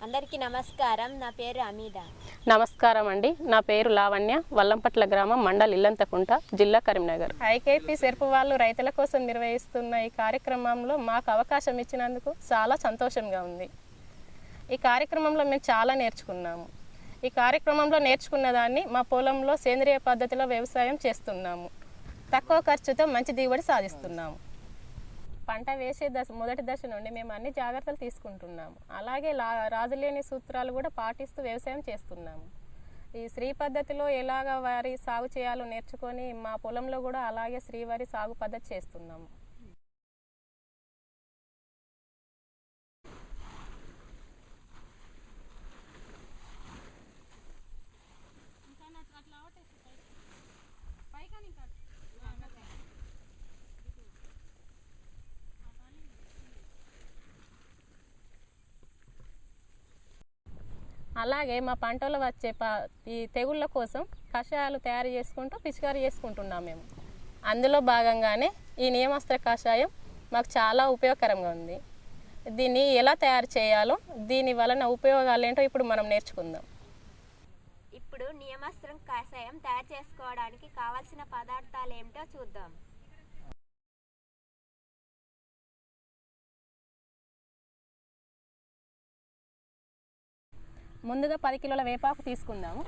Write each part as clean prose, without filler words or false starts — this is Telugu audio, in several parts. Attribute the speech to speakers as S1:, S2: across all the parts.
S1: అందరికీ నమస్కారం. నా పేరు అమీద.
S2: నమస్కారం అండి. నా పేరు లావణ్య. వల్లంపట్ల గ్రామం, మండల్ ఇల్లంతకుంట, జిల్లా కరీంనగర్. ఐకేపీ సెర్పు వాళ్ళు రైతుల కోసం నిర్వహిస్తున్న ఈ కార్యక్రమంలో మాకు అవకాశం ఇచ్చినందుకు చాలా సంతోషంగా ఉంది. ఈ కార్యక్రమంలో మేము చాలా నేర్చుకున్నాము. ఈ కార్యక్రమంలో నేర్చుకున్న దాన్ని మా పొలంలో సేంద్రియ పద్ధతిలో వ్యవసాయం చేస్తున్నాము. తక్కువ ఖర్చుతో మంచి దిగుబడి సాధిస్తున్నాము. పంట వేసే మొదటి దశ నుండి మేము అన్ని జాగ్రత్తలు తీసుకుంటున్నాము. అలాగే రాజులేని సూత్రాలు కూడా పాటిస్తూ వ్యవసాయం చేస్తున్నాము. ఈ శ్రీ పద్ధతిలో ఎలాగ వరి సాగు చేయాలో నేర్చుకొని మా పొలంలో కూడా అలాగే శ్రీవరి సాగు పద్ధతి చేస్తున్నాము. అలాగే మా పంటలో వచ్చే ఈ తెగుళ్ళ కోసం కషాయాలు తయారు చేసుకుంటూ పిచికారీ చేసుకుంటున్నాం మేము. అందులో భాగంగానే ఈ నియమాస్త్ర కషాయం మాకు చాలా ఉపయోగకరంగా ఉంది. దీన్ని ఎలా తయారు చేయాలో, దీని వలన ఉపయోగాలు ఏంటో ఇప్పుడు మనం నేర్చుకుందాం.
S1: ఇప్పుడు నియమాస్త్రం కషాయం తయారు చేసుకోవడానికి కావాల్సిన పదార్థాలు ఏమిటో చూద్దాం.
S2: ముందుగా 10 కిలోల వేపాకు తీసుకుందాము.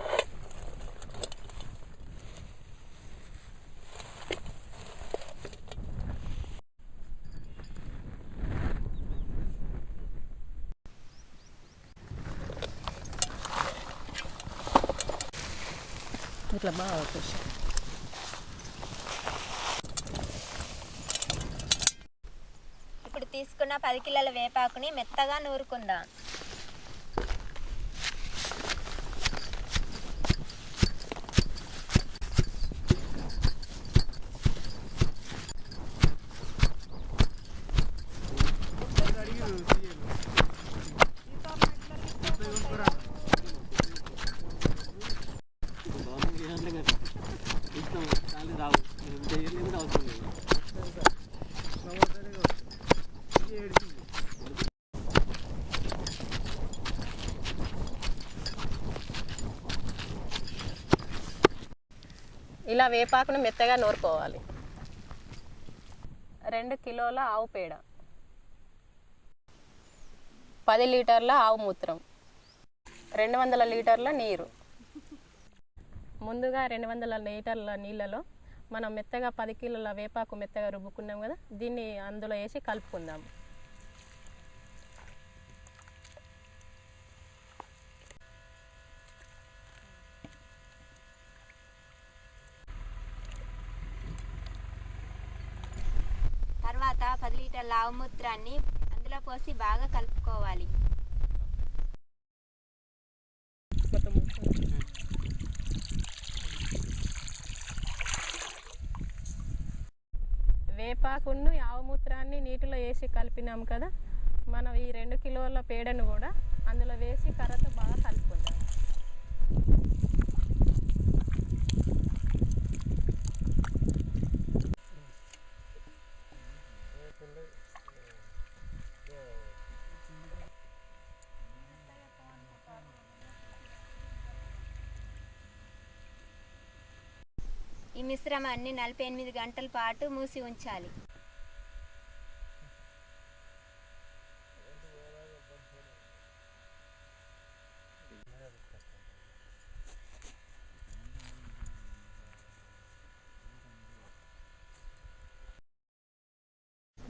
S2: ఇట్లా బాగా
S1: ఇప్పుడు తీసుకున్న 10 కిలోల వేపాకుని మెత్తగా నూరుకుందాం.
S2: ఇలా వేపాకును మెత్తగా నూరుకోవాలి. 2 కిలోల ఆవు పేడ, 10 లీటర్ల ఆవు మూత్రం, 200 లీటర్ల నీరు. ముందుగా 200 లీటర్ల నీళ్ళలో మనం మెత్తగా 10 కిలోల వేపాకు మెత్తగా రుబ్బుకున్నాం కదా, దీన్ని అందులో వేసి కలుపుకుందాం.
S1: తర్వాత 10 లీటర్ల ఆవు మూత్రాన్ని అందులో పోసి బాగా కలుపుకోవాలి. వేపాకును ఆవు మూత్రాన్ని నీటిలో వేసి కలిపినాం కదా, మనం ఈ 2 కిలోల పేడను కూడా అందులో వేసి కర్రతో బాగా కలుపుకుందాం. ఈ మిశ్రమాన్ని 48 గంటల పాటు మూసి ఉంచాలి.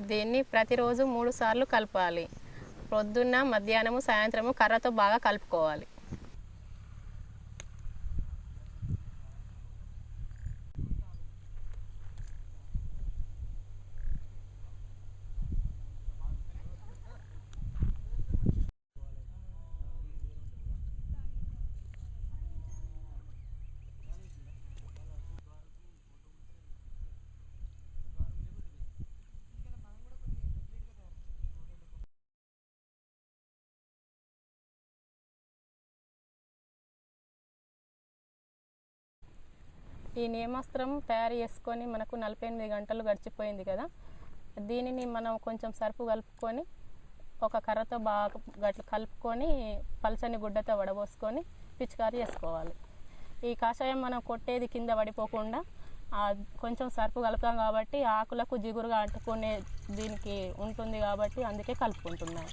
S2: దీన్ని ప్రతిరోజు 3 సార్లు కలపాలి. పొద్దున్న, మధ్యాహ్నము, సాయంత్రము కర్రతో బాగా కలుపుకోవాలి. ఈ నియమాస్త్రం తయారు చేసుకొని మనకు 48 గంటలు గడిచిపోయింది కదా, దీనిని మనం కొంచెం సర్పు కలుపుకొని ఒక కర్రతో బాగా గట్లు కలుపుకొని పల్చని గుడ్డతో వడబోసుకొని పిచికారీ చేసుకోవాలి. ఈ కషాయం మనం కొట్టేది కింద పడిపోకుండా కొంచెం సర్పు కలుపుతాం కాబట్టి ఆకులకు జిగురుగా అంటుకునే దీనికి ఉంటుంది కాబట్టి అందుకే కలుపుకుంటున్నాను.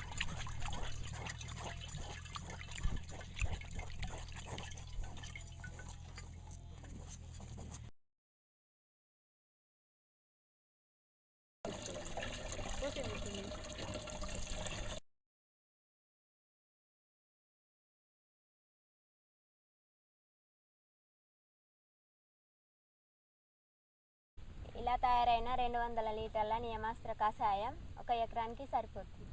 S3: ఇలా తయారైన 200 లీటర్ల నియమాస్త్ర కషాయం 1 ఎకరానికి సరిపోతుంది.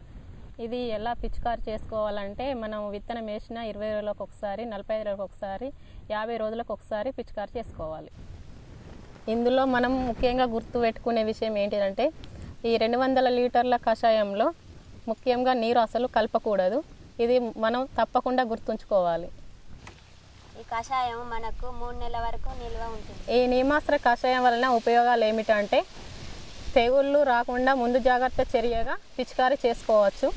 S2: ఇది ఎలా పిచికారి చేసుకోవాలంటే మనం విత్తనం వేసిన 20 రోజులకు ఒకసారి, 45 రోజులకు ఒకసారి, 50 రోజులకు ఒకసారి పిచికారి చేసుకోవాలి. ఇందులో మనం ముఖ్యంగా గుర్తుపెట్టుకునే విషయం ఏంటిదంటే ఈ 200 లీటర్ల కషాయంలో ముఖ్యంగా నీరు అసలు కలపకూడదు. ఇది మనం తప్పకుండా గుర్తుంచుకోవాలి.
S3: ఈ కషాయం మనకు 3 నెలల వరకు నిల్వ ఉంటుంది.
S2: ఈ నియమాస్త్ర కషాయం వలన ఉపయోగాలు ఏమిటంటే తెగుళ్ళు రాకుండా ముందు జాగ్రత్త చర్యగా పిచికారీ చేసుకోవచ్చు.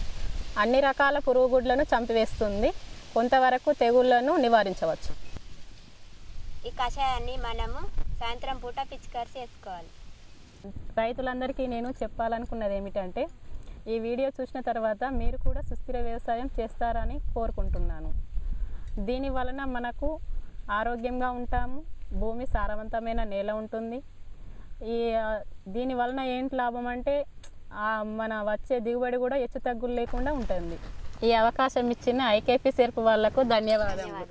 S2: అన్ని రకాల పురుగుగుడ్లను చంపివేస్తుంది. కొంతవరకు తెగుళ్లను నివారించవచ్చు.
S3: ఈ కషాయాన్ని మనము సాయంత్రం పూట పిచికారీ చేసుకోవాలి.
S2: రైతులందరికీ నేను చెప్పాలనుకున్నది ఏమిటంటే ఈ వీడియో చూసిన తర్వాత మీరు కూడా సుస్థిర వ్యవసాయం చేస్తారని కోరుకుంటున్నాను. దీని వలన మనకు ఆరోగ్యంగా ఉంటాము, భూమి సారవంతమైన నేల ఉంటుంది. దీని వలన ఏంటి లాభం అంటే మన వచ్చే దిగుబడి కూడా హెచ్చు తగ్గులు లేకుండా ఉంటుంది. ఈ అవకాశం ఇచ్చిన ఐకేపీ సెర్ప్ వాళ్లకు ధన్యవాదాలు.